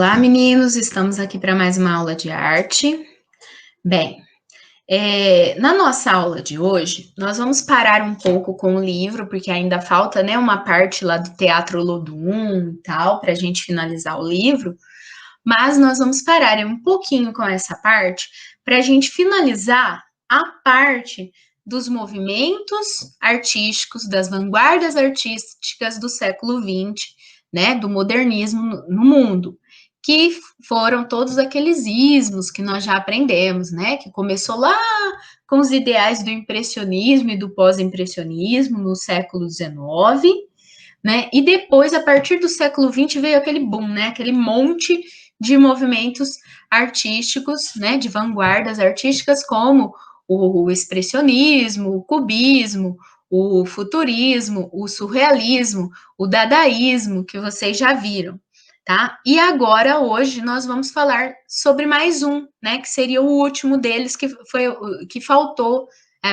Olá, meninos, estamos aqui para mais uma aula de arte. Bem, na nossa aula de hoje, nós vamos parar um pouco com o livro, porque ainda falta, né, uma parte lá do Teatro Lodum e tal, para a gente finalizar o livro, mas nós vamos parar um pouquinho com essa parte, para a gente finalizar a parte dos movimentos artísticos, das vanguardas artísticas do século XX, né, do modernismo no mundo, que foram todos aqueles ismos que nós já aprendemos, né, que começou lá com os ideais do impressionismo e do pós-impressionismo no século XIX, né, e depois, a partir do século XX, veio aquele boom, né, aquele monte de movimentos artísticos, né, de vanguardas artísticas, como o expressionismo, o cubismo, o futurismo, o surrealismo, o dadaísmo, que vocês já viram, tá? E agora, hoje, nós vamos falar sobre mais um, né, que seria o último deles, que foi que faltou,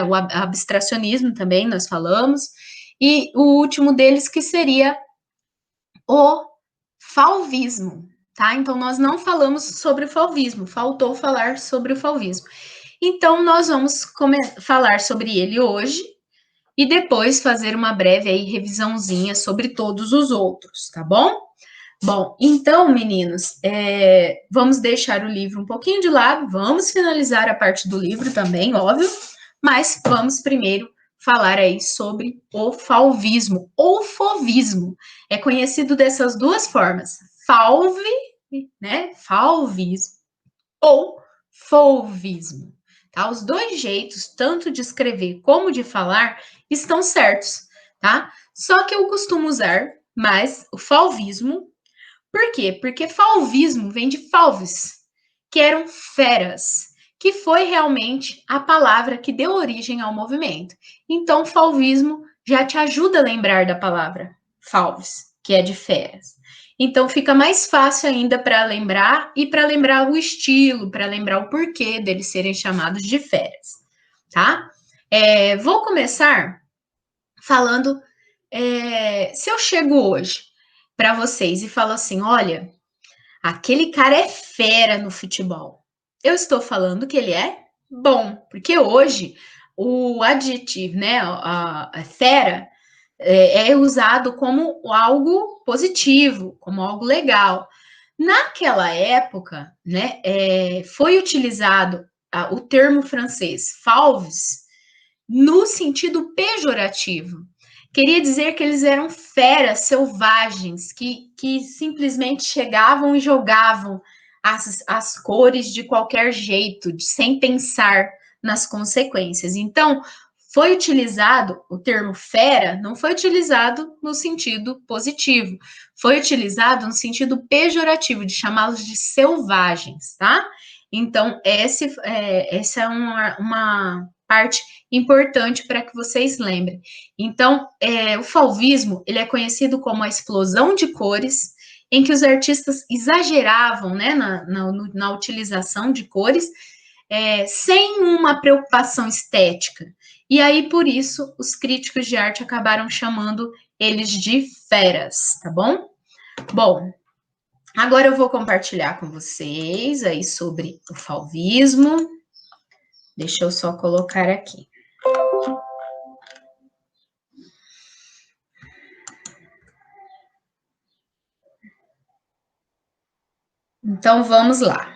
o abstracionismo também, nós falamos, e o último deles que seria o fauvismo, tá? Então, nós não falamos sobre o fauvismo, faltou falar sobre o fauvismo. Então, nós vamos falar sobre ele hoje e depois fazer uma breve aí revisãozinha sobre todos os outros, tá bom? Bom, então, meninos, vamos deixar o livro um pouquinho de lado, vamos finalizar a parte do livro também, óbvio, mas vamos primeiro falar aí sobre o fauvismo ou fauvismo. É conhecido dessas duas formas, fauve, né, fauvismo, ou fauvismo, tá? Os dois jeitos, tanto de escrever como de falar, estão certos, tá? Só que eu costumo usar mais o fauvismo. Por quê? Porque fauvismo vem de falves, que eram feras, que foi realmente a palavra que deu origem ao movimento. Então, fauvismo já te ajuda a lembrar da palavra falves, que é de feras. Então, fica mais fácil ainda para lembrar e para lembrar o estilo, para lembrar o porquê deles serem chamados de feras, tá? Vou começar falando, se eu chego hoje para vocês e falo assim, olha, aquele cara é fera no futebol. Eu estou falando que ele é bom, porque hoje o adjetivo, né, a fera, é usado como algo positivo, como algo legal. Naquela época, né, foi utilizado o termo francês fauves no sentido pejorativo. Queria dizer que eles eram feras selvagens que simplesmente chegavam e jogavam as cores de qualquer jeito, sem pensar nas consequências. Então, foi utilizado o termo fera, não foi utilizado no sentido positivo, foi utilizado no sentido pejorativo, de chamá-los de selvagens, tá? Então, essa é uma parte importante para que vocês lembrem. Então, o fauvismo, ele é conhecido como a explosão de cores, em que os artistas exageravam, né, na utilização de cores, sem uma preocupação estética. E aí, por isso, os críticos de arte acabaram chamando eles de feras, tá bom? Bom, agora eu vou compartilhar com vocês aí sobre o fauvismo. Deixa eu só colocar aqui. Então, vamos lá.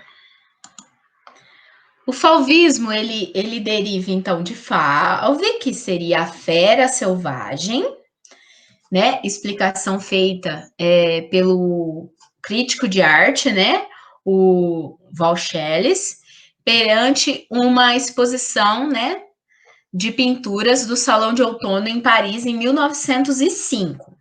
O fauvismo, ele deriva, então, de falve, que seria a fera selvagem, né? Explicação feita pelo crítico de arte, né? O Valchelles, perante uma exposição, né? De pinturas do Salão de Outono em Paris, em 1905.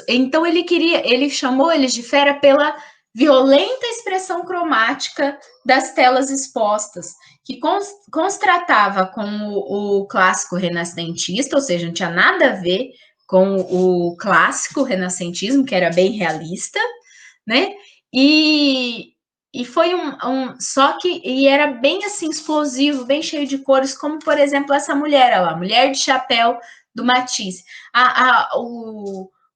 Então, ele chamou eles de fera pela violenta expressão cromática das telas expostas, que constratava com o clássico renascentista, ou seja, não tinha nada a ver com o clássico renascentismo, que era bem realista, né? E foi só que era bem assim explosivo, bem cheio de cores, como por exemplo essa mulher, olha lá, Mulher de Chapéu do Matisse.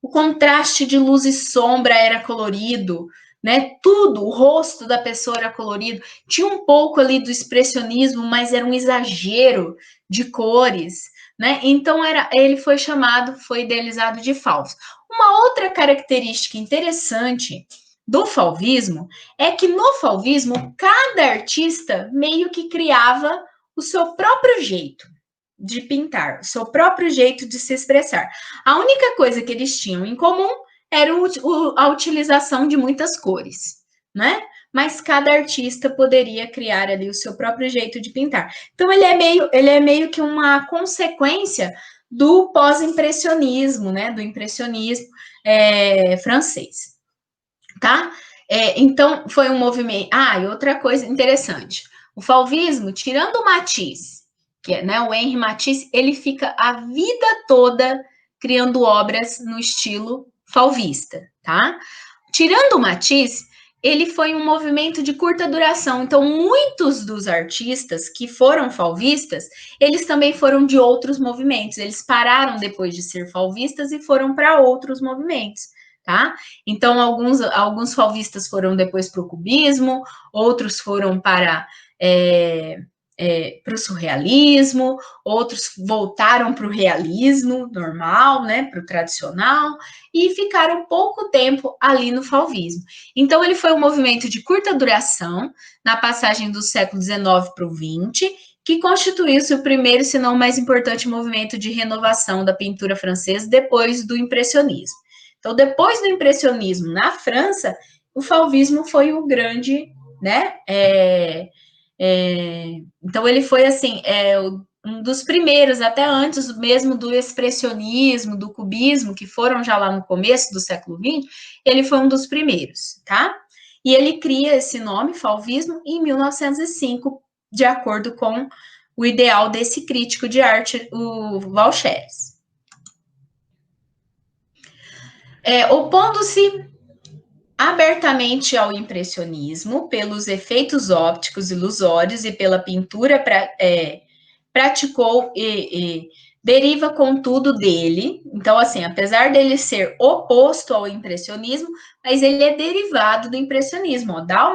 o contraste de luz e sombra era colorido, né? Tudo, o rosto da pessoa era colorido. Tinha um pouco ali do expressionismo, mas era um exagero de cores, né? Então ele foi chamado, foi idealizado de Fauves. Uma outra característica interessante do fauvismo é que no fauvismo cada artista meio que criava o seu próprio jeito de pintar, o seu próprio jeito de se expressar. A única coisa que eles tinham em comum era a utilização de muitas cores, né? Mas cada artista poderia criar ali o seu próprio jeito de pintar. Então ele é meio que uma consequência do pós-impressionismo, né? Do impressionismo francês, tá? Então foi um movimento. Ah, e outra coisa interessante: o fauvismo, tirando o Matisse, que é, né, o Henri Matisse, ele fica a vida toda criando obras no estilo fauvista, tá? Tirando o Matisse, ele foi um movimento de curta duração. Então, muitos dos artistas que foram fauvistas, eles também foram de outros movimentos. Eles pararam depois de ser fauvistas e foram para outros movimentos, tá? Então, alguns fauvistas foram depois para o cubismo, outros foram para o surrealismo, outros voltaram para o realismo normal, né, para o tradicional, e ficaram pouco tempo ali no fauvismo. Então, ele foi um movimento de curta duração, na passagem do século XIX para o XX, que constituiu-se o primeiro, se não o mais importante movimento de renovação da pintura francesa depois do impressionismo. Então, depois do impressionismo na França, o fauvismo foi o grande, né, então ele foi assim, um dos primeiros, até antes mesmo do expressionismo, do cubismo, que foram já lá no começo do século XX, ele foi um dos primeiros, tá? E ele cria esse nome, fauvismo, em 1905, de acordo com o ideal desse crítico de arte, o Valcheres. Opondo-se abertamente ao impressionismo, pelos efeitos ópticos ilusórios e pela pintura praticou e deriva, contudo, dele. Então, assim, apesar dele ser oposto ao impressionismo, mas ele é derivado do impressionismo, ó, dá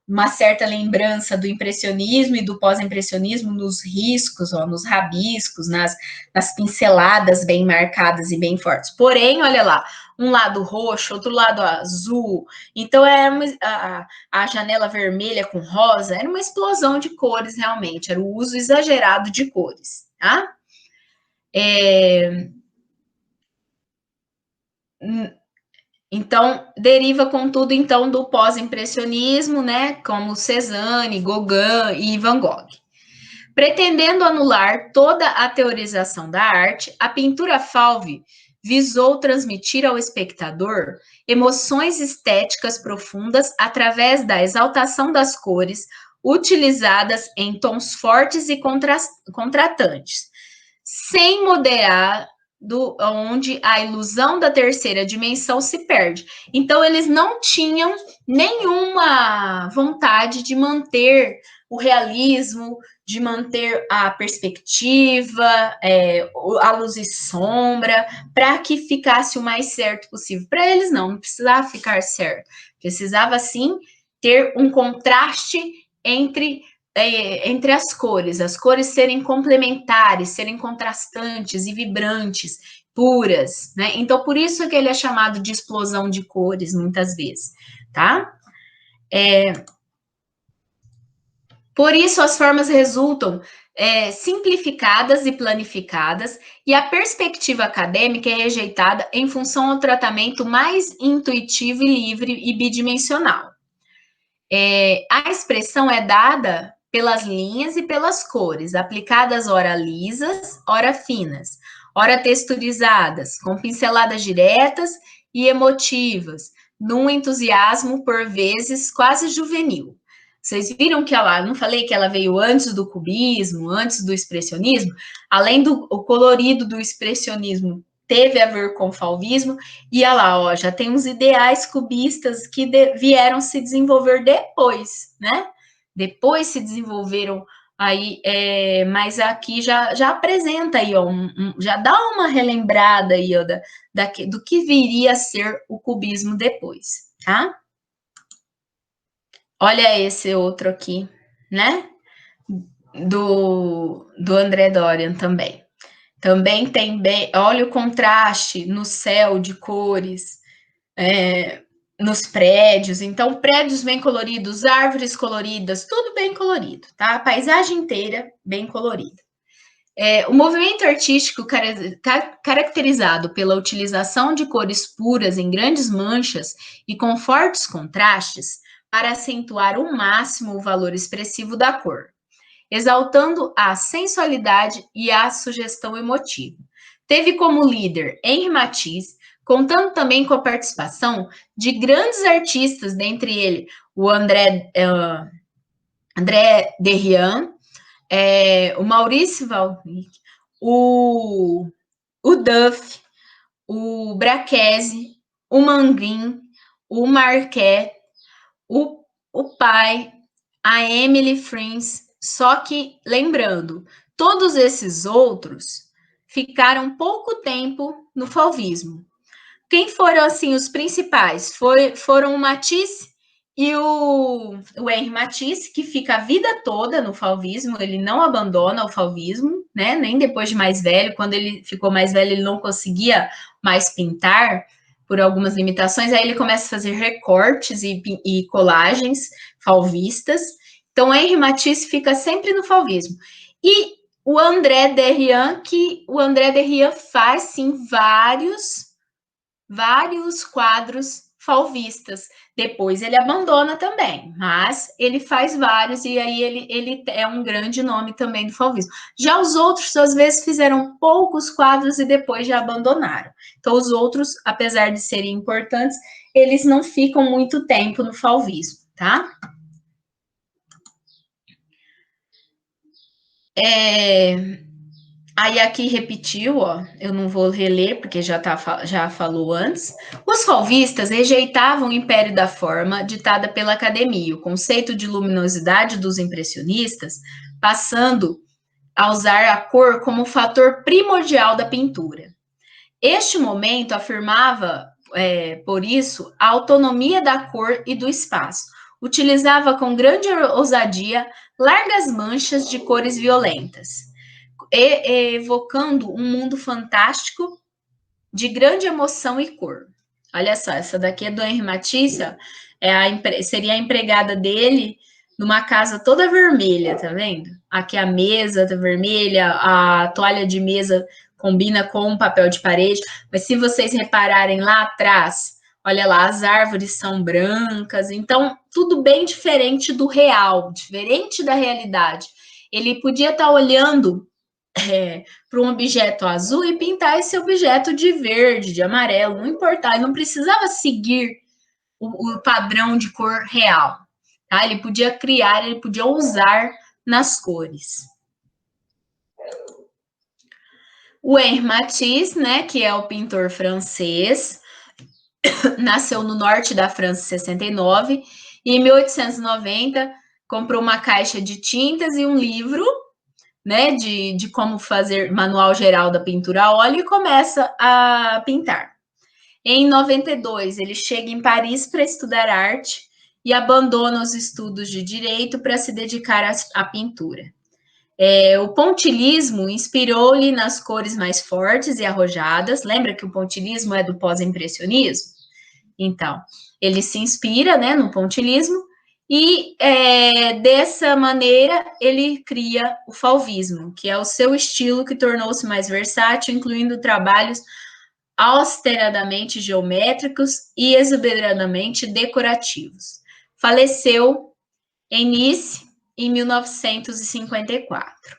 uma certa lembrança do impressionismo e do pós-impressionismo nos riscos, ó, nos rabiscos, nas pinceladas bem marcadas e bem fortes. Porém, olha lá, um lado roxo, outro lado azul. Então, a janela vermelha com rosa era uma explosão de cores, realmente. Era o uso exagerado de cores, tá? Então, deriva, contudo, então, do pós-impressionismo, né? Como Cézanne, Gauguin e Van Gogh. Pretendendo anular toda a teorização da arte, a pintura fauve visou transmitir ao espectador emoções estéticas profundas através da exaltação das cores utilizadas em tons fortes e contratantes, sem moderar onde a ilusão da terceira dimensão se perde. Então, eles não tinham nenhuma vontade de manter o realismo, de manter a perspectiva, a luz e sombra, para que ficasse o mais certo possível. Para eles, não precisava ficar certo. Precisava, sim, ter um contraste entre as cores serem complementares, serem contrastantes e vibrantes, puras, né? Então, por isso que ele é chamado de explosão de cores, muitas vezes, tá? Por isso, as formas resultam simplificadas e planificadas, e a perspectiva acadêmica é rejeitada em função ao tratamento mais intuitivo e livre e bidimensional. A expressão é dada pelas linhas e pelas cores, aplicadas ora lisas, ora finas, ora texturizadas, com pinceladas diretas e emotivas, num entusiasmo, por vezes, quase juvenil. Vocês viram que ela, não falei que ela veio antes do cubismo, antes do expressionismo? Além do colorido do expressionismo, teve a ver com o fauvismo, e olha lá, ó, já tem uns ideais cubistas que vieram se desenvolver depois, né? Depois se desenvolveram Aí, mas aqui já apresenta aí, ó, já dá uma relembrada aí, ó, do que viria a ser o cubismo depois, tá? Olha esse outro aqui, né? Do André Dorian também. Também tem bem, olha o contraste no céu de cores, nos prédios. Então, prédios bem coloridos, árvores coloridas, tudo bem colorido, tá? A paisagem inteira bem colorida. O movimento artístico caracterizado pela utilização de cores puras em grandes manchas e com fortes contrastes para acentuar ao máximo o valor expressivo da cor, exaltando a sensualidade e a sugestão emotiva. Teve como líder Henri Matisse, contando também com a participação de grandes artistas, dentre eles o André Derrien, o Maurice Valnick, o Duff, o Braquese, o Manguin, o Marquet, o Pai, a Emily Frins. Só que, lembrando, todos esses outros ficaram pouco tempo no fauvismo. Quem foram, assim, os principais? Foram o Matisse e o Henri Matisse, que fica a vida toda no fauvismo, ele não abandona o fauvismo, né? Nem depois de mais velho. Quando ele ficou mais velho, ele não conseguia mais pintar por algumas limitações, aí ele começa a fazer recortes e colagens fauvistas. Então, Henri Matisse fica sempre no fauvismo. E o André Derrien, que o André Derrien faz, sim, vários quadros fauvistas. Depois ele abandona também, mas ele faz vários e aí ele é um grande nome também do fauvismo. Já os outros, às vezes, fizeram poucos quadros e depois já abandonaram. Então, os outros, apesar de serem importantes, eles não ficam muito tempo no fauvismo, tá? Aí aqui repetiu, ó, eu não vou reler porque já falou antes. Os fauvistas rejeitavam o império da forma ditada pela academia, o conceito de luminosidade dos impressionistas, passando a usar a cor como fator primordial da pintura. Este momento afirmava, por isso, a autonomia da cor e do espaço. Utilizava com grande ousadia largas manchas de cores violentas, evocando um mundo fantástico de grande emoção e cor. Olha só, essa daqui é do Henri Matisse, seria a empregada dele numa casa toda vermelha, tá vendo? Aqui a mesa tá vermelha, a toalha de mesa combina com um papel de parede, mas se vocês repararem lá atrás, olha lá, as árvores são brancas, então tudo bem diferente do real, diferente da realidade. Ele podia estar olhando para um objeto azul e pintar esse objeto de verde, de amarelo, não importava, ele não precisava seguir o padrão de cor real, tá? Ele podia criar, ele podia usar nas cores. O Henri Matisse, né, que é o pintor francês, nasceu no norte da França em 69 e em 1890 comprou uma caixa de tintas e um livro, né, de como fazer manual geral da pintura a óleo e começa a pintar. Em 92, ele chega em Paris para estudar arte e abandona os estudos de direito para se dedicar à pintura. O pontilhismo inspirou-lhe nas cores mais fortes e arrojadas. Lembra que o pontilhismo é do pós-impressionismo? Então, ele se inspira, né, no pontilhismo e dessa maneira ele cria o fauvismo, que é o seu estilo que tornou-se mais versátil, incluindo trabalhos austeradamente geométricos e exuberantemente decorativos. Faleceu em Nice em 1954.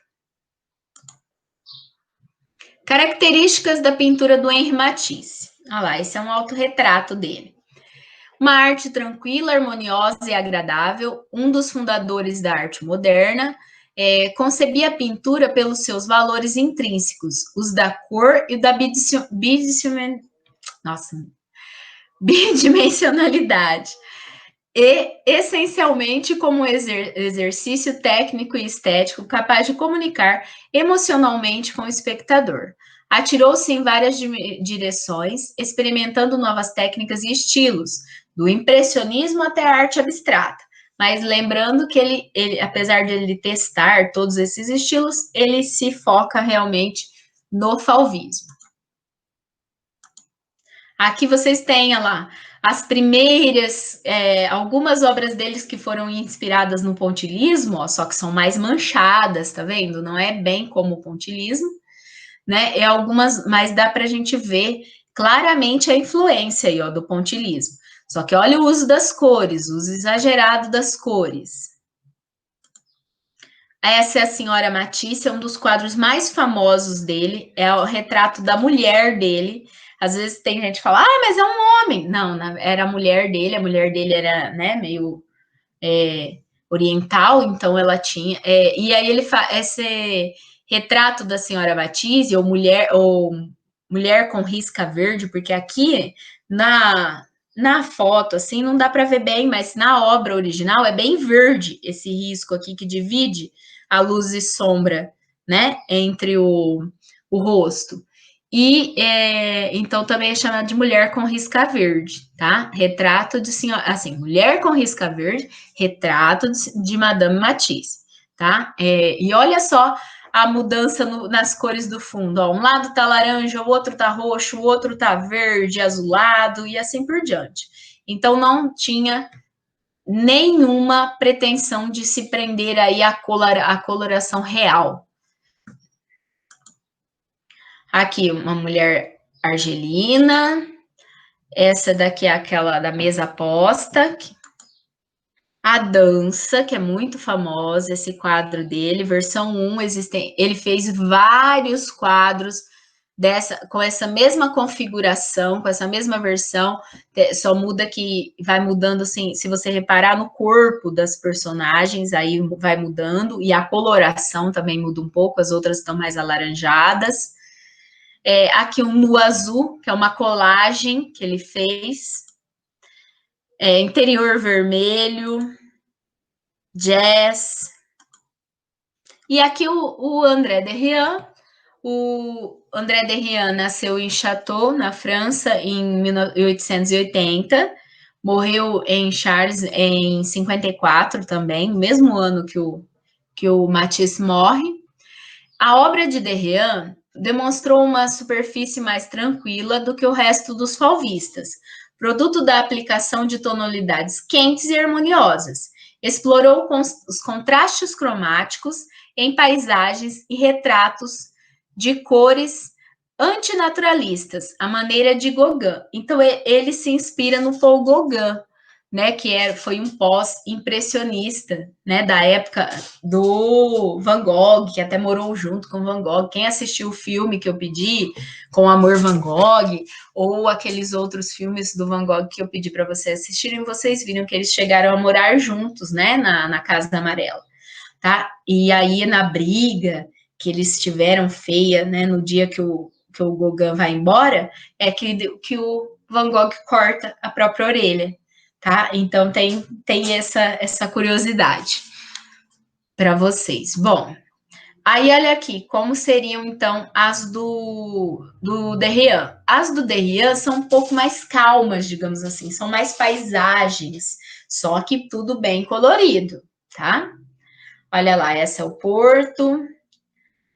Características da pintura do Henri Matisse. Olha lá, esse é um autorretrato dele. Uma arte tranquila, harmoniosa e agradável, um dos fundadores da arte moderna, concebia a pintura pelos seus valores intrínsecos, os da cor e da bidimensionalidade. e essencialmente como um exercício técnico e estético capaz de comunicar emocionalmente com o espectador. Atirou-se em várias direções, experimentando novas técnicas e estilos, do impressionismo até a arte abstrata. Mas lembrando que ele, apesar de ele testar todos esses estilos, ele se foca realmente no fauvismo. Aqui vocês têm lá as primeiras, algumas obras deles que foram inspiradas no pontilhismo, ó, só que são mais manchadas, tá vendo? Não é bem como o pontilhismo, né? É algumas, mas dá para a gente ver claramente a influência aí, ó, do pontilhismo. Só que olha o uso das cores, o uso exagerado das cores. Essa é a Senhora Matisse, é um dos quadros mais famosos dele, é o retrato da mulher dele. Às vezes tem gente que fala, mas é um homem. Não, era a mulher dele era, né, meio oriental, então ela tinha. E aí ele faz esse retrato da Senhora Matisse, ou mulher com risca verde, porque aqui na foto, assim, não dá para ver bem, mas na obra original é bem verde esse risco aqui que divide a luz e sombra, né, entre o rosto. E então também é chamado de mulher com risca verde, tá? Retrato de senhora, assim, mulher com risca verde, retrato de Madame Matisse, tá? E olha só a mudança nas cores do fundo. Ó, um lado tá laranja, o outro tá roxo, o outro tá verde, azulado e assim por diante. Então não tinha nenhuma pretensão de se prender aí à coloração real. Aqui uma mulher argelina, essa daqui é aquela da mesa posta, a dança, que é muito famosa, esse quadro dele, versão 1, ele fez vários quadros com essa mesma configuração, com essa mesma versão, só muda que vai mudando, assim, se você reparar no corpo das personagens, aí vai mudando, e a coloração também muda um pouco, as outras estão mais alaranjadas. Aqui um nu azul, que é uma colagem que ele fez, interior vermelho, jazz. E aqui o André Derrien. O André Derrien nasceu em Château, na França, em 1880. Morreu em Chartres em 54 também, no mesmo ano que o Matisse morre. A obra de Derrien demonstrou uma superfície mais tranquila do que o resto dos fauvistas, produto da aplicação de tonalidades quentes e harmoniosas. Explorou os contrastes cromáticos em paisagens e retratos de cores antinaturalistas, a maneira de Gauguin. Então, ele se inspira no Paul Gauguin, né, que foi um pós-impressionista, né, da época do Van Gogh, que até morou junto com Van Gogh. Quem assistiu o filme que eu pedi, Com Amor Van Gogh, ou aqueles outros filmes do Van Gogh que eu pedi para vocês assistirem, vocês viram que eles chegaram a morar juntos, né, na Casa Amarela, tá? E aí, na briga que eles tiveram feia, né, no dia que o Gauguin vai embora, é que o Van Gogh corta a própria orelha, tá? Então tem essa curiosidade para vocês. Bom, aí olha aqui, como seriam então as do Derrien. As do Derrien são um pouco mais calmas, digamos assim, são mais paisagens, só que tudo bem colorido, tá? Olha lá, essa é o porto,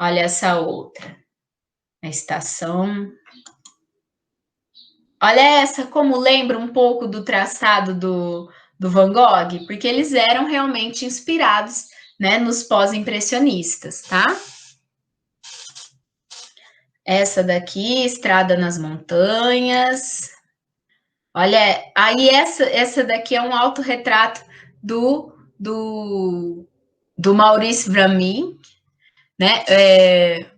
olha essa outra, a estação. Olha essa, como lembra um pouco do traçado do Van Gogh, porque eles eram realmente inspirados, né, nos pós-impressionistas, tá? Essa daqui, Estrada nas Montanhas. Olha, aí essa daqui é um autorretrato do Maurice Vlaminck, né?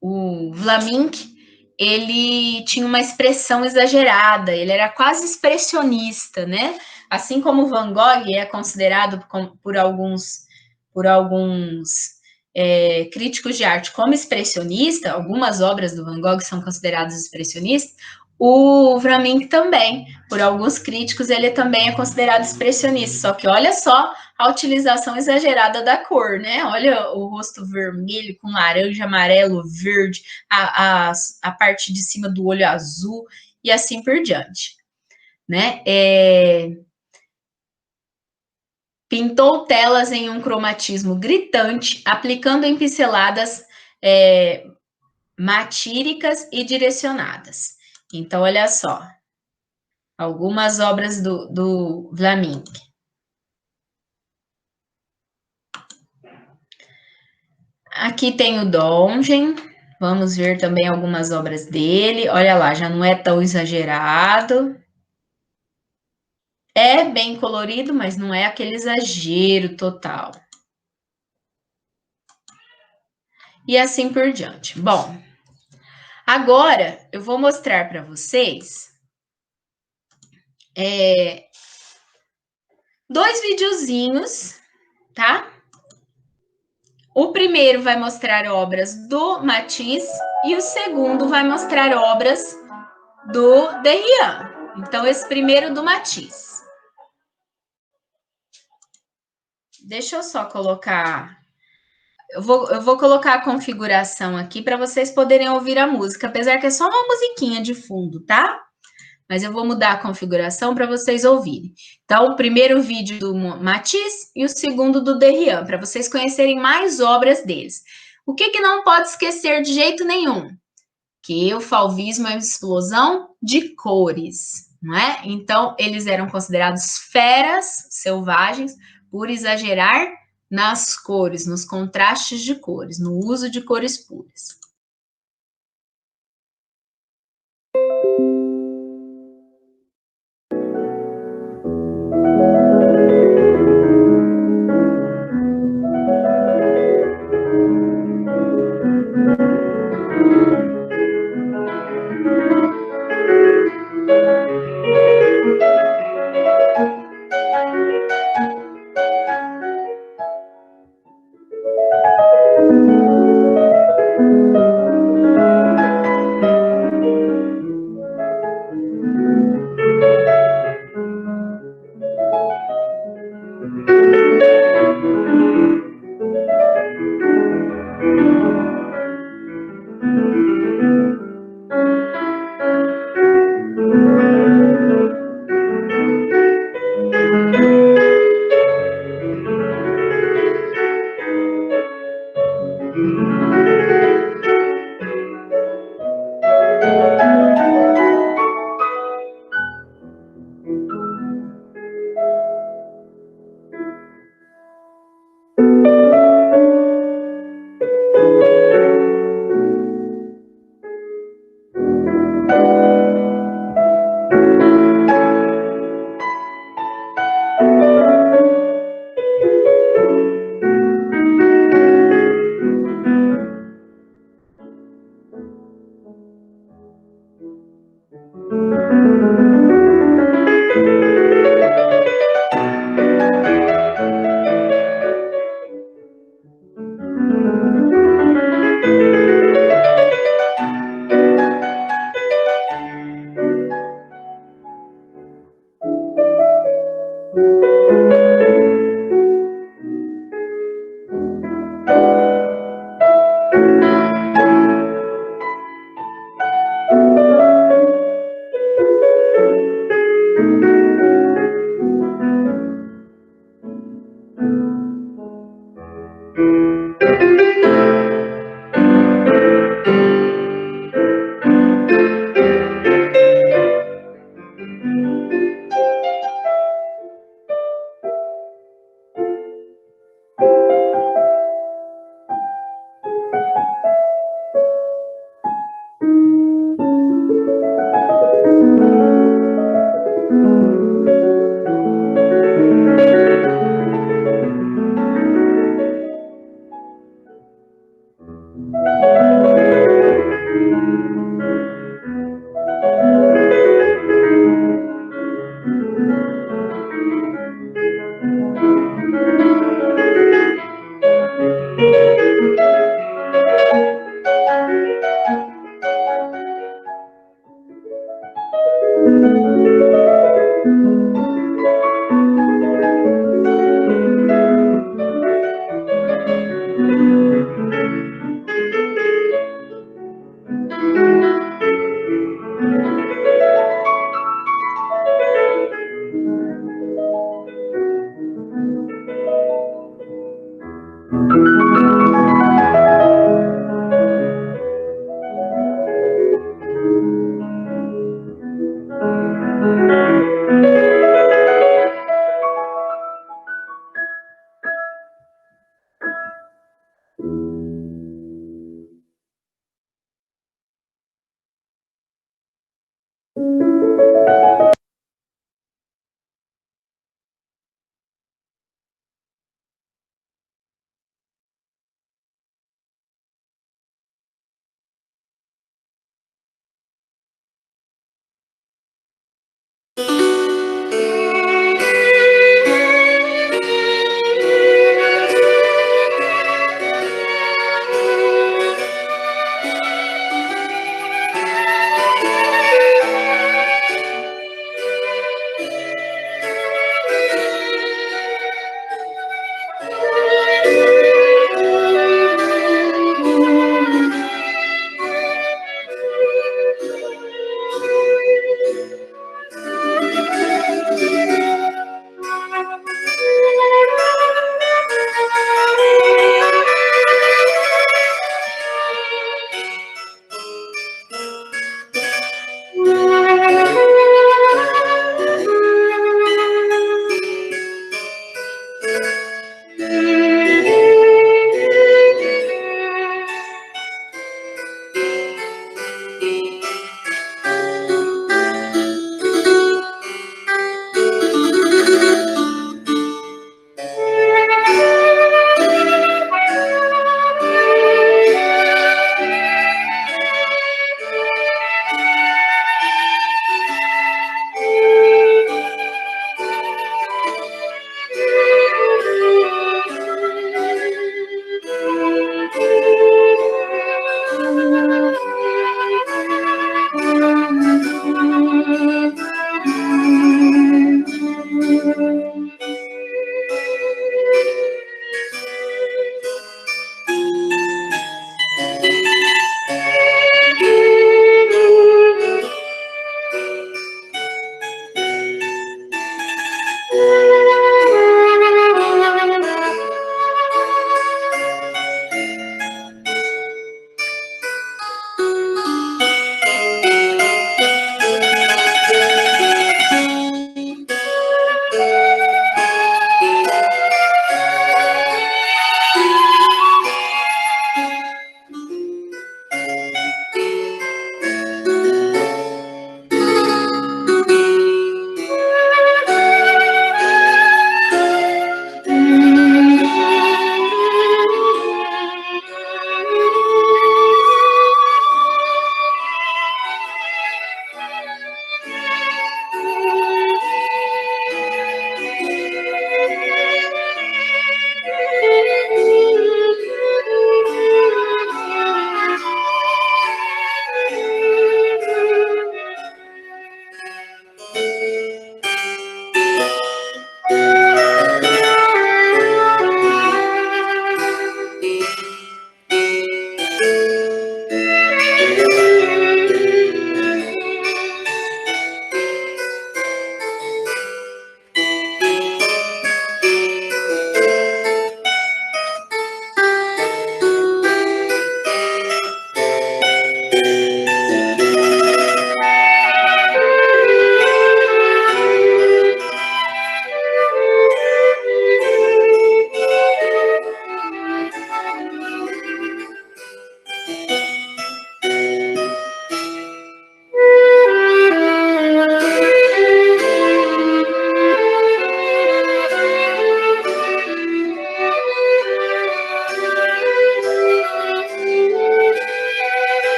O Vlaminck, ele tinha uma expressão exagerada, ele era quase expressionista, né? Assim como Van Gogh é considerado por alguns críticos de arte como expressionista, algumas obras do Van Gogh são consideradas expressionistas, O Vramin também, por alguns críticos, ele também é considerado expressionista. Só que olha só a utilização exagerada da cor, né? Olha o rosto vermelho com laranja, amarelo, verde, a parte de cima do olho azul e assim por diante, né? Pintou telas em um cromatismo gritante, aplicando em pinceladas matíricas e direcionadas. Então, olha só, algumas obras do Vlaminck. Aqui tem o Dongen, vamos ver também algumas obras dele. Olha lá, já não é tão exagerado. É bem colorido, mas não é aquele exagero total. E assim por diante. Bom, agora eu vou mostrar para vocês dois videozinhos, tá? O primeiro vai mostrar obras do Matisse e o segundo vai mostrar obras do Derrien. Então, esse primeiro do Matisse. Deixa eu só colocar. Eu vou colocar a configuração aqui para vocês poderem ouvir a música, apesar que é só uma musiquinha de fundo, tá? Mas eu vou mudar a configuração para vocês ouvirem. Então, o primeiro vídeo do Matisse e o segundo do Derrien, para vocês conhecerem mais obras deles. O que não pode esquecer de jeito nenhum? Que o fauvismo é uma explosão de cores, não é? Então, eles eram considerados feras selvagens por exagerar nas cores, nos contrastes de cores, no uso de cores puras.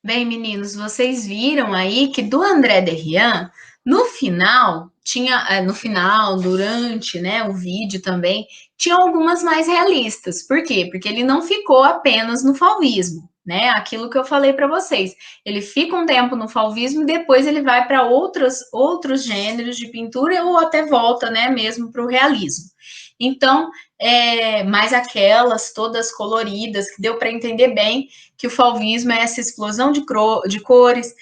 Bem, meninos, vocês viram aí que do André Derrien, no final, no final, durante, né, o vídeo também, tinha algumas mais realistas. Por quê? Porque ele não ficou apenas no fauvismo, né? Aquilo que eu falei para vocês. Ele fica um tempo no fauvismo e depois ele vai para outros gêneros de pintura ou até volta, né, mesmo para o realismo. Então, mais aquelas todas coloridas, que deu para entender bem que o fauvismo é essa explosão de cores.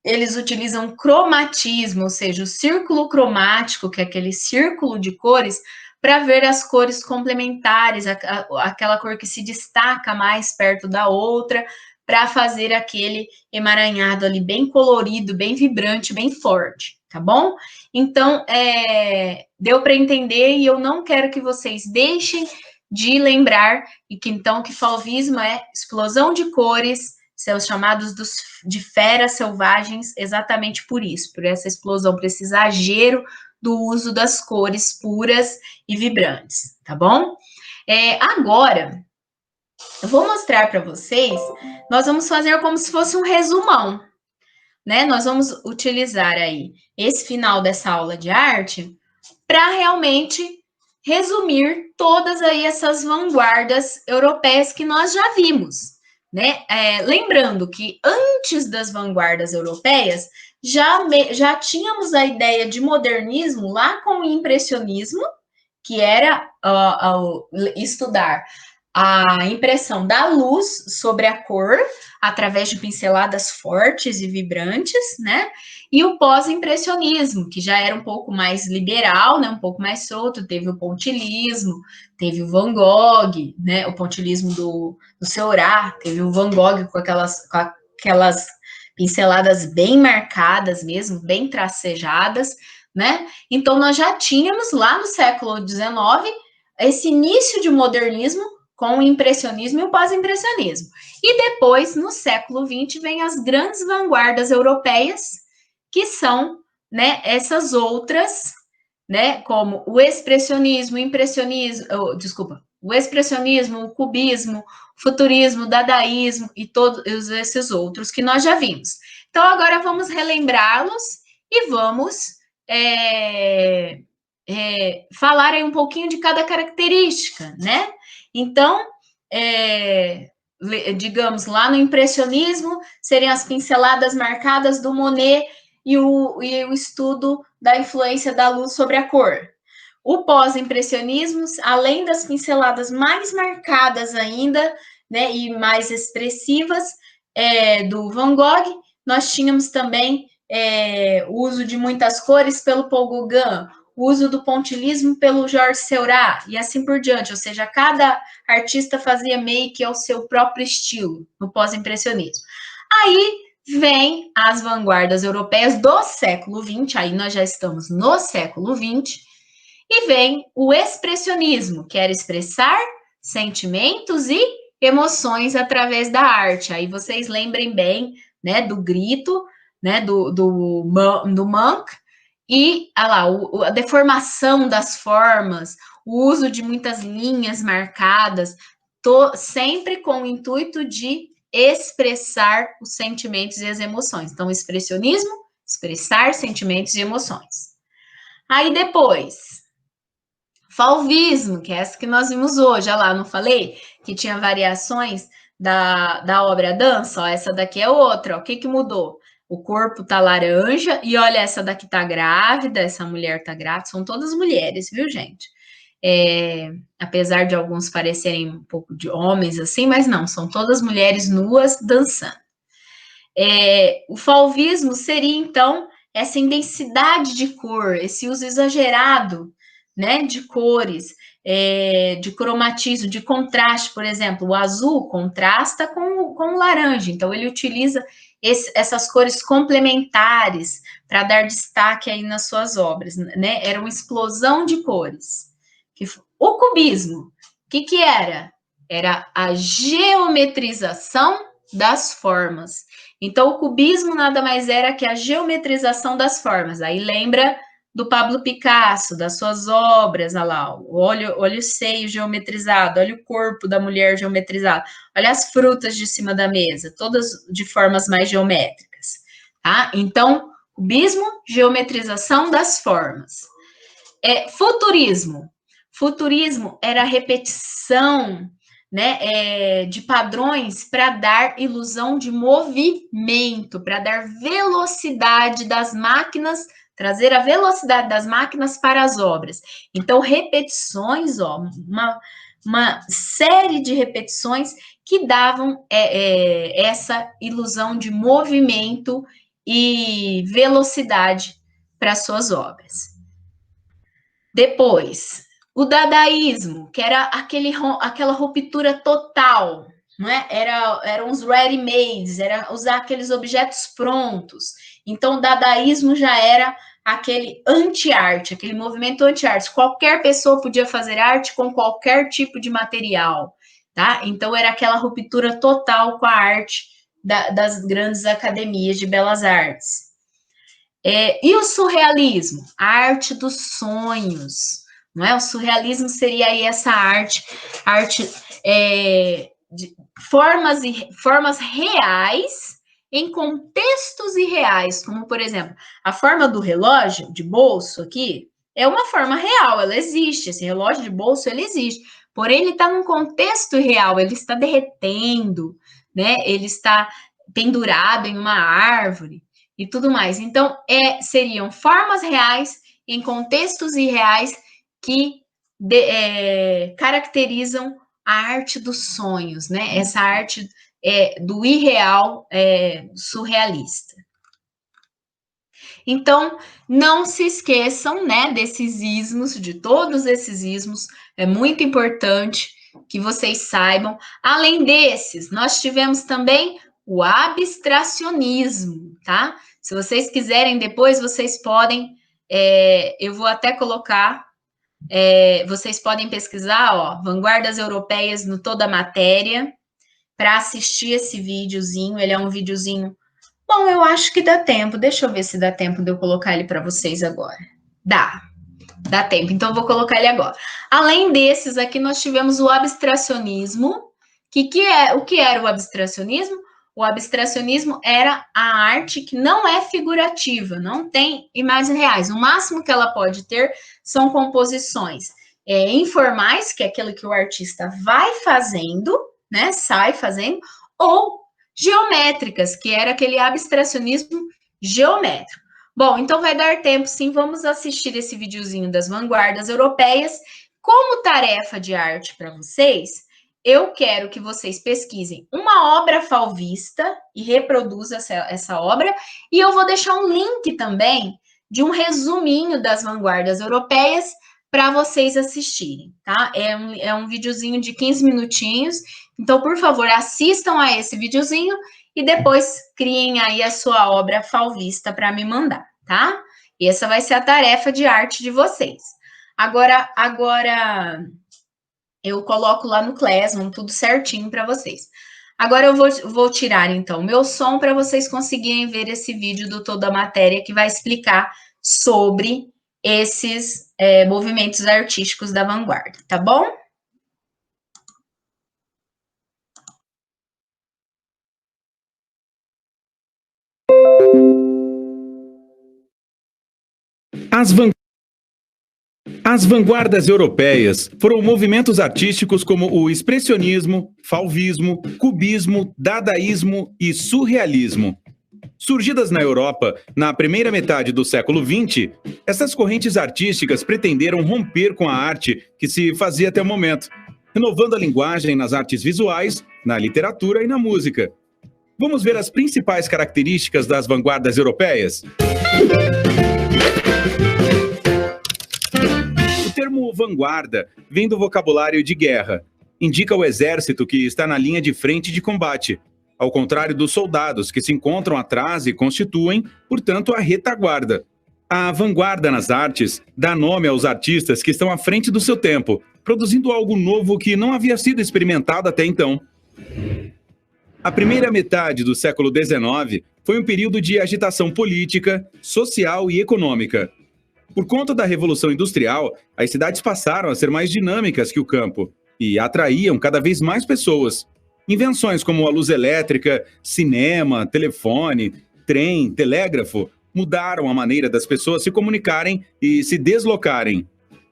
Eles utilizam cromatismo, ou seja, o círculo cromático, que é aquele círculo de cores, para ver as cores complementares, aquela cor que se destaca mais perto da outra, para fazer aquele emaranhado ali bem colorido, bem vibrante, bem forte, tá bom? Então, deu para entender e eu não quero que vocês deixem de lembrar e que então que fauvismo é explosão de cores, são os chamados de feras selvagens, exatamente por isso, por essa explosão, por esse exagero do uso das cores puras e vibrantes, tá bom? Agora, eu vou mostrar para vocês, nós vamos fazer como se fosse um resumão, né? Nós vamos utilizar aí esse final dessa aula de arte para realmente resumir todas aí essas vanguardas europeias que nós já vimos, né? Lembrando que antes das vanguardas europeias já tínhamos a ideia de modernismo lá com o impressionismo, que era estudar a impressão da luz sobre a cor através de pinceladas fortes e vibrantes, né? E o pós-impressionismo, que já era um pouco mais liberal, né? Um pouco mais solto, teve o pontilhismo, teve o Van Gogh, né? O pontilhismo do Seurat, teve o Van Gogh com aquelas pinceladas bem marcadas mesmo, bem tracejadas, né? Então nós já tínhamos lá no século XIX esse início de modernismo com o impressionismo e o pós-impressionismo. E depois, no século XX, vem as grandes vanguardas europeias, que são, né, essas outras, né, como o expressionismo, o expressionismo, o cubismo, o futurismo, o dadaísmo e todos esses outros que nós já vimos. Então, agora vamos relembrá-los e vamos falar aí um pouquinho de cada característica, né? Então, digamos, lá no impressionismo, seriam as pinceladas marcadas do Monet e o estudo da influência da luz sobre a cor. O pós-impressionismo, além das pinceladas mais marcadas ainda, né, e mais expressivas do Van Gogh, nós tínhamos também o uso de muitas cores pelo Paul Gauguin, o uso do pontilhismo pelo Georges Seurat, e assim por diante, ou seja, cada artista fazia meio que ao seu próprio estilo, no pós-impressionismo. Aí vem as vanguardas europeias do século XX, aí nós já estamos no século XX, e vem o expressionismo, que era expressar sentimentos e emoções através da arte. Aí vocês lembrem bem, né, do grito, né, do Munch, e a deformação das formas, o uso de muitas linhas marcadas, sempre com o intuito de expressar os sentimentos e as emoções. Então, expressionismo, expressar sentimentos e emoções. Aí depois, fauvismo, que é essa que nós vimos hoje. Olha lá, não falei que tinha variações da obra dança? Ó, essa daqui é outra. Ó. O que mudou? O corpo tá laranja e olha, essa daqui tá grávida, essa mulher tá grávida. São todas mulheres, viu, gente? Apesar de alguns parecerem um pouco de homens assim, mas não, são todas mulheres nuas dançando. O fauvismo seria, então, essa intensidade de cor, esse uso exagerado, né, de cores, de cromatismo, de contraste, por exemplo, o azul contrasta com o laranja, então ele utiliza essas cores complementares para dar destaque aí nas suas obras, né? Era uma explosão de cores. O cubismo, o que era? Era a geometrização das formas. Então, o cubismo nada mais era que a geometrização das formas. Aí lembra do Pablo Picasso, das suas obras, olha lá, olha o seio geometrizado, olha o corpo da mulher geometrizado, olha as frutas de cima da mesa, todas de formas mais geométricas, tá? Então, cubismo, geometrização das formas. Futurismo. Futurismo era a repetição, né, de padrões para dar ilusão de movimento, para dar velocidade das máquinas, trazer a velocidade das máquinas para as obras. Então, repetições, ó, uma série de repetições que davam essa ilusão de movimento e velocidade para suas obras. Depois, o dadaísmo, que era aquela ruptura total, não é? Eram os ready-mades, era usar aqueles objetos prontos. Então, o dadaísmo já era aquele anti-arte, aquele movimento anti-arte. Qualquer pessoa podia fazer arte com qualquer tipo de material, tá? Então, era aquela ruptura total com a arte das grandes academias de belas artes. E o surrealismo? A arte dos sonhos, não é? O surrealismo seria aí essa arte de formas reais em contextos irreais, como, por exemplo, a forma do relógio de bolso aqui é uma forma real, ela existe, esse relógio de bolso, ele existe, porém, ele está num contexto irreal, ele está derretendo, né? Ele está pendurado em uma árvore, e tudo mais. Então, seriam formas reais em contextos irreais que caracterizam a arte dos sonhos, né? Essa arte do irreal surrealista. Então, não se esqueçam, né, desses ismos, de todos esses ismos, é muito importante que vocês saibam. Além desses, nós tivemos também o abstracionismo, tá? Se vocês quiserem, depois vocês podem, eu vou até colocar, vocês podem pesquisar, ó, Vanguardas Europeias no Toda a Matéria, para assistir esse videozinho, ele é um videozinho. Bom, eu acho que dá tempo, deixa eu ver se dá tempo de eu colocar ele para vocês agora. Dá tempo, então eu vou colocar ele agora. Além desses aqui, nós tivemos o abstracionismo. O que era o abstracionismo? O abstracionismo era a arte que não é figurativa, não tem imagens reais. O máximo que ela pode ter são composições informais, que é aquilo que o artista vai fazendo, né? Sai fazendo, ou geométricas, que era aquele abstracionismo geométrico. Bom, então vai dar tempo, sim, vamos assistir esse videozinho das vanguardas europeias. Como tarefa de arte para vocês, eu quero que vocês pesquisem uma obra fauvista e reproduzam essa obra, e eu vou deixar um link também de um resuminho das vanguardas europeias para vocês assistirem, tá? É um videozinho de 15 minutinhos, então, por favor, assistam a esse videozinho e depois criem aí a sua obra fauvista para me mandar, tá? E essa vai ser a tarefa de arte de vocês. Agora eu coloco lá no Classroom tudo certinho para vocês. Agora eu vou tirar, então, o meu som para vocês conseguirem ver esse vídeo do Toda a Matéria que vai explicar sobre esses movimentos artísticos da vanguarda, tá bom? As vanguardas europeias foram movimentos artísticos como o expressionismo, fauvismo, cubismo, dadaísmo e surrealismo. Surgidas na Europa na primeira metade do século XX, essas correntes artísticas pretenderam romper com a arte que se fazia até o momento, renovando a linguagem nas artes visuais, na literatura e na música. Vamos ver as principais características das vanguardas europeias? O termo vanguarda vem do vocabulário de guerra. Indica o exército que está na linha de frente de combate, ao contrário dos soldados que se encontram atrás e constituem, portanto, a retaguarda. A vanguarda nas artes dá nome aos artistas que estão à frente do seu tempo, produzindo algo novo que não havia sido experimentado até então. A primeira metade do século XIX foi um período de agitação política, social e econômica. Por conta da Revolução Industrial, as cidades passaram a ser mais dinâmicas que o campo e atraíam cada vez mais pessoas. Invenções como a luz elétrica, cinema, telefone, trem, telégrafo mudaram a maneira das pessoas se comunicarem e se deslocarem.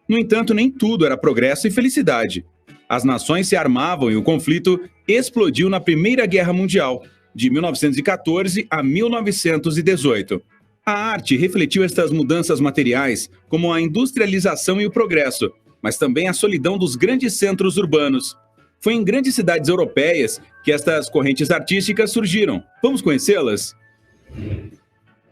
No entanto, nem tudo era progresso e felicidade. As nações se armavam e o conflito explodiu na Primeira Guerra Mundial, de 1914 a 1918. A arte refletiu estas mudanças materiais, como a industrialização e o progresso, mas também a solidão dos grandes centros urbanos. Foi em grandes cidades europeias que estas correntes artísticas surgiram. Vamos conhecê-las?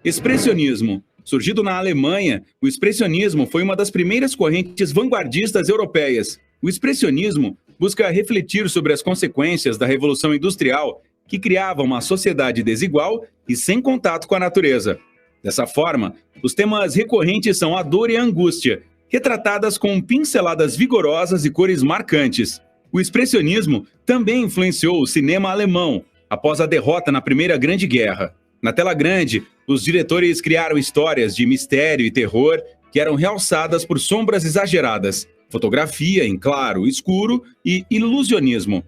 Expressionismo. Surgido na Alemanha, o expressionismo foi uma das primeiras correntes vanguardistas europeias. O expressionismo busca refletir sobre as consequências da Revolução Industrial, que criava uma sociedade desigual e sem contato com a natureza. Dessa forma, os temas recorrentes são a dor e a angústia, retratadas com pinceladas vigorosas e cores marcantes. O expressionismo também influenciou o cinema alemão, após a derrota na Primeira Grande Guerra. Na tela grande, os diretores criaram histórias de mistério e terror que eram realçadas por sombras exageradas, fotografia em claro, escuro e ilusionismo.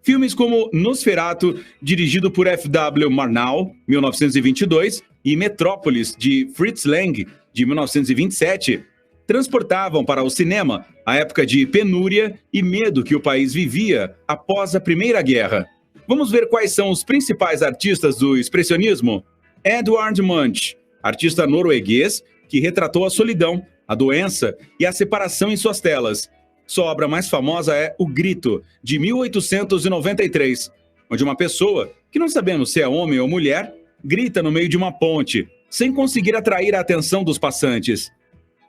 Filmes como Nosferatu, dirigido por F.W. Murnau, 1922, e Metrópolis, de Fritz Lang, de 1927, transportavam para o cinema a época de penúria e medo que o país vivia após a Primeira Guerra. Vamos ver quais são os principais artistas do expressionismo? Edvard Munch, artista norueguês que retratou a solidão, a doença e a separação em suas telas. Sua obra mais famosa é O Grito, de 1893, onde uma pessoa, que não sabemos se é homem ou mulher, grita no meio de uma ponte, sem conseguir atrair a atenção dos passantes.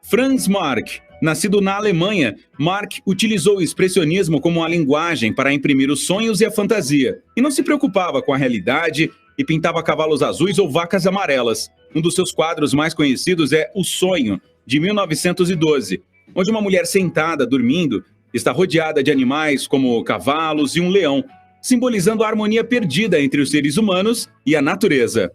Franz Marc, nascido na Alemanha, Marc utilizou o expressionismo como uma linguagem para imprimir os sonhos e a fantasia, e não se preocupava com a realidade e pintava cavalos azuis ou vacas amarelas. Um dos seus quadros mais conhecidos é O Sonho, de 1912, onde uma mulher sentada, dormindo, está rodeada de animais como cavalos e um leão, simbolizando a harmonia perdida entre os seres humanos e a natureza.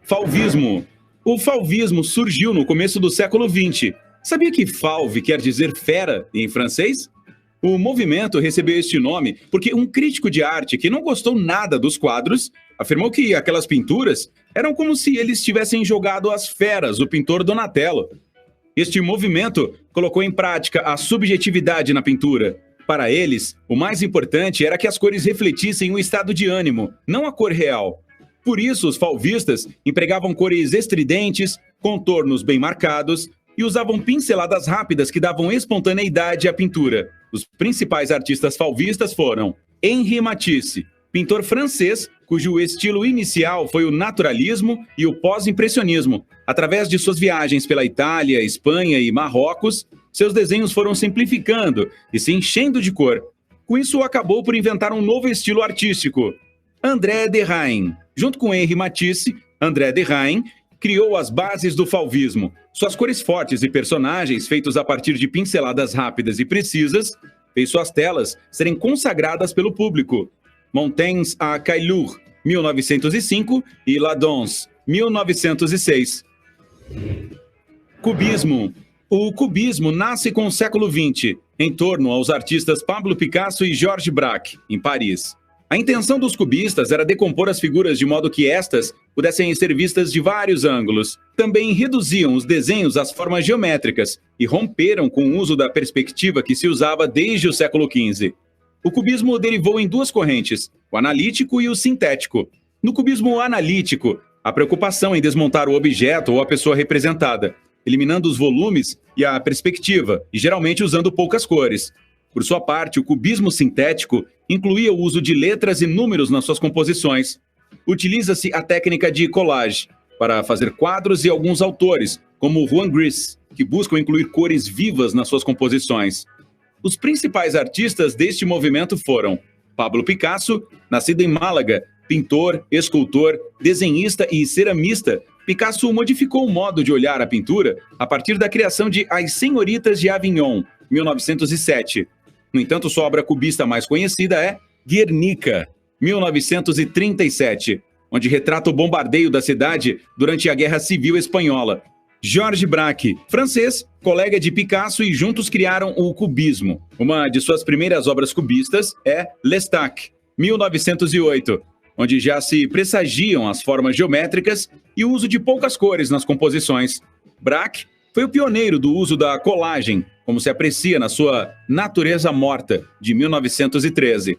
Fauvismo. O fauvismo surgiu no começo do século XX. Sabia que fauve quer dizer fera em francês? O movimento recebeu este nome porque um crítico de arte que não gostou nada dos quadros afirmou que aquelas pinturas eram como se eles tivessem jogado às feras o pintor Donatello. Este movimento colocou em prática a subjetividade na pintura. Para eles, o mais importante era que as cores refletissem o estado de ânimo, não a cor real. Por isso, os fauvistas empregavam cores estridentes, contornos bem marcados e usavam pinceladas rápidas que davam espontaneidade à pintura. Os principais artistas fauvistas foram Henri Matisse, pintor francês cujo estilo inicial foi o naturalismo e o pós-impressionismo. Através de suas viagens pela Itália, Espanha e Marrocos, seus desenhos foram simplificando e se enchendo de cor. Com isso, acabou por inventar um novo estilo artístico. André Derain. Junto com Henri Matisse, André Derain criou as bases do fauvismo. Suas cores fortes e personagens, feitos a partir de pinceladas rápidas e precisas, fez suas telas serem consagradas pelo público. Montaignes à Caillou, 1905, e La Danse, 1906. Cubismo. O cubismo nasce com o século XX, em torno aos artistas Pablo Picasso e Georges Braque, em Paris. A intenção dos cubistas era decompor as figuras de modo que estas pudessem ser vistas de vários ângulos. Também reduziam os desenhos às formas geométricas e romperam com o uso da perspectiva que se usava desde o século XV. O cubismo derivou em duas correntes, o analítico e o sintético. No cubismo analítico, a preocupação em desmontar o objeto ou a pessoa representada, eliminando os volumes e a perspectiva, e geralmente usando poucas cores. Por sua parte, o cubismo sintético incluía o uso de letras e números nas suas composições. Utiliza-se a técnica de collage para fazer quadros e alguns autores, como Juan Gris, que buscam incluir cores vivas nas suas composições. Os principais artistas deste movimento foram Pablo Picasso, nascido em Málaga, pintor, escultor, desenhista e ceramista. Picasso modificou o modo de olhar a pintura a partir da criação de As Senhoritas de Avignon, 1907. No entanto, sua obra cubista mais conhecida é Guernica, 1937, onde retrata o bombardeio da cidade durante a Guerra Civil Espanhola. Georges Braque, francês, colega de Picasso e juntos criaram o cubismo. Uma de suas primeiras obras cubistas é L'Estaque, 1908, onde já se pressagiam as formas geométricas e o uso de poucas cores nas composições. Braque foi o pioneiro do uso da colagem, como se aprecia na sua Natureza Morta, de 1913.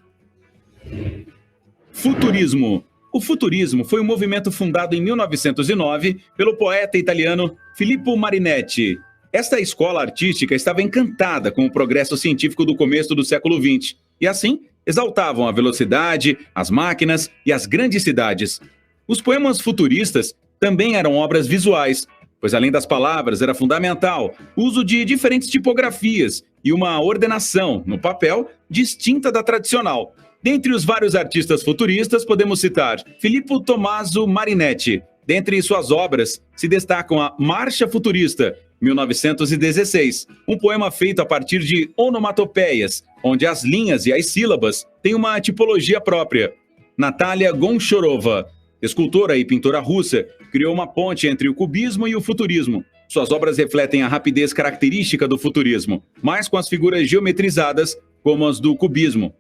Futurismo. O futurismo foi um movimento fundado em 1909 pelo poeta italiano Filippo Marinetti. Esta escola artística estava encantada com o progresso científico do começo do século XX e, assim, exaltavam a velocidade, as máquinas e as grandes cidades. Os poemas futuristas também eram obras visuais, pois além das palavras era fundamental o uso de diferentes tipografias e uma ordenação, no papel, distinta da tradicional. Dentre os vários artistas futuristas, podemos citar Filippo Tommaso Marinetti. Dentre suas obras, se destacam a Marcha Futurista, 1916, um poema feito a partir de onomatopeias, onde as linhas e as sílabas têm uma tipologia própria. Natalia Gonchorova, escultora e pintora russa, criou uma ponte entre o cubismo e o futurismo. Suas obras refletem a rapidez característica do futurismo, mas com as figuras geometrizadas como as do cubismo.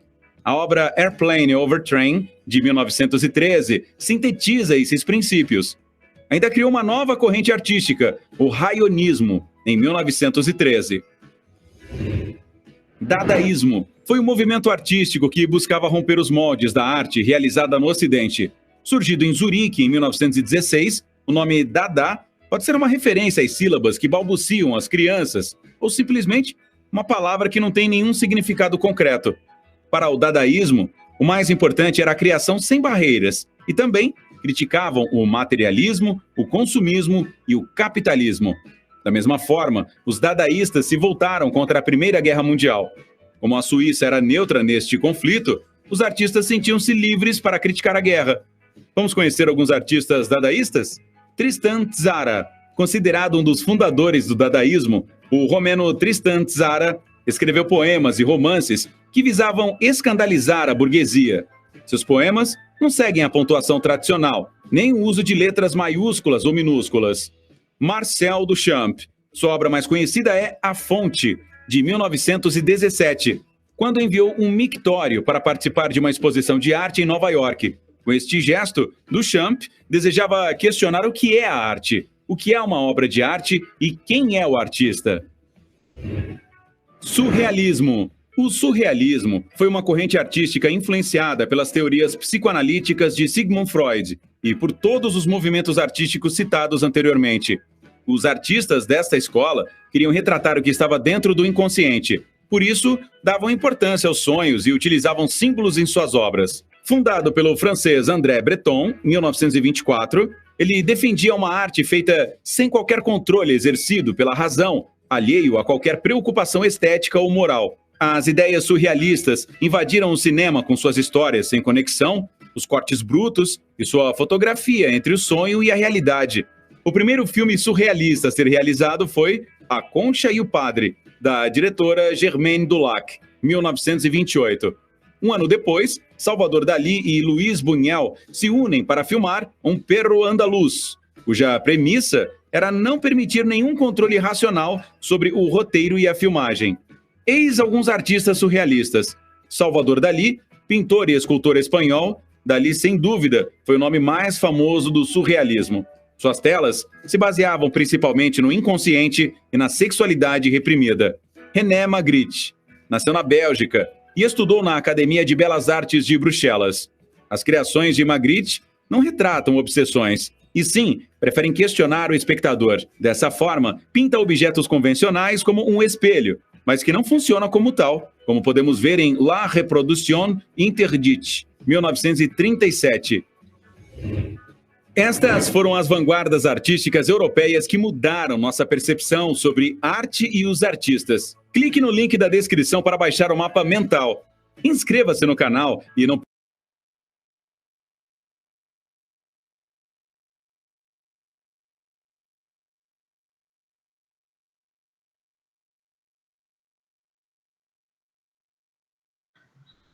A obra Airplane Over Train, de 1913, sintetiza esses princípios. Ainda criou uma nova corrente artística, o raionismo, em 1913. Dadaísmo foi um movimento artístico que buscava romper os moldes da arte realizada no Ocidente. Surgido em Zurique em 1916, o nome Dada pode ser uma referência às sílabas que balbuciam as crianças, ou simplesmente uma palavra que não tem nenhum significado concreto. Para o dadaísmo, o mais importante era a criação sem barreiras e também criticavam o materialismo, o consumismo e o capitalismo. Da mesma forma, os dadaístas se voltaram contra a Primeira Guerra Mundial. Como a Suíça era neutra neste conflito, os artistas sentiam-se livres para criticar a guerra. Vamos conhecer alguns artistas dadaístas? Tristan Tzara, considerado um dos fundadores do dadaísmo, o romeno Tristan Tzara escreveu poemas e romances que visavam escandalizar a burguesia. Seus poemas não seguem a pontuação tradicional, nem o uso de letras maiúsculas ou minúsculas. Marcel Duchamp. Sua obra mais conhecida é A Fonte, de 1917, quando enviou um mictório para participar de uma exposição de arte em Nova York. Com este gesto, Duchamp desejava questionar o que é a arte, o que é uma obra de arte e quem é o artista. Surrealismo. O surrealismo foi uma corrente artística influenciada pelas teorias psicoanalíticas de Sigmund Freud e por todos os movimentos artísticos citados anteriormente. Os artistas desta escola queriam retratar o que estava dentro do inconsciente. Por isso, davam importância aos sonhos e utilizavam símbolos em suas obras. Fundado pelo francês André Breton, em 1924, ele defendia uma arte feita sem qualquer controle exercido pela razão, alheio a qualquer preocupação estética ou moral. As ideias surrealistas invadiram o cinema com suas histórias sem conexão, os cortes brutos e sua fotografia entre o sonho e a realidade. O primeiro filme surrealista a ser realizado foi A Concha e o Padre, da diretora Germaine Dulac, 1928. Um ano depois, Salvador Dalí e Luis Buñuel se unem para filmar Um Perro Andaluz, cuja premissa era não permitir nenhum controle racional sobre o roteiro e a filmagem. Eis alguns artistas surrealistas. Salvador Dalí, pintor e escultor espanhol, Dalí, sem dúvida, foi o nome mais famoso do surrealismo. Suas telas se baseavam principalmente no inconsciente e na sexualidade reprimida. René Magritte nasceu na Bélgica e estudou na Academia de Belas Artes de Bruxelas. As criações de Magritte não retratam obsessões, e sim, preferem questionar o espectador. Dessa forma, pinta objetos convencionais como um espelho, mas que não funciona como tal, como podemos ver em La Reproduction Interdite, 1937. Estas foram as vanguardas artísticas europeias que mudaram nossa percepção sobre arte e os artistas. Clique no link da descrição para baixar o mapa mental. Inscreva-se no canal e não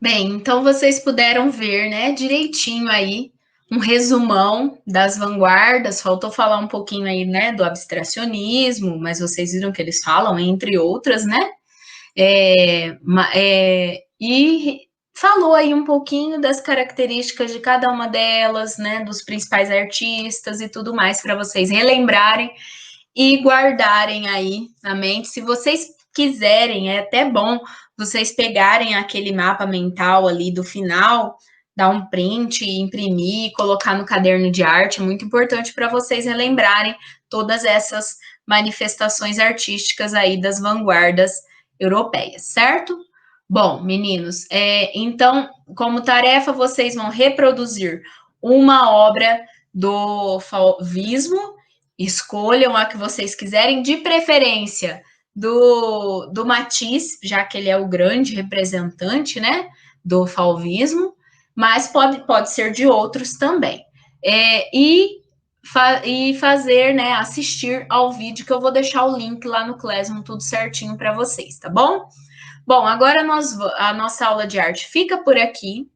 Bem, então vocês puderam ver, né, direitinho aí um resumão das vanguardas, faltou falar um pouquinho aí, né, do abstracionismo, mas vocês viram que eles falam, entre outras, né? E falou aí um pouquinho das características de cada uma delas, né, dos principais artistas e tudo mais, para vocês relembrarem e guardarem aí na mente. Se vocês quiserem, é até bom vocês pegarem aquele mapa mental ali do final, dar um print, imprimir, colocar no caderno de arte, é muito importante para vocês relembrarem todas essas manifestações artísticas aí das vanguardas europeias, certo? Bom, meninos, então, como tarefa, vocês vão reproduzir uma obra do fauvismo, escolham a que vocês quiserem, de preferência do Matisse, já que ele é o grande representante, né, do fauvismo, mas pode ser de outros também. E fazer, né, assistir ao vídeo, que eu vou deixar o link lá no Classroom, tudo certinho para vocês, tá bom? Bom, agora a nossa aula de arte fica por aqui.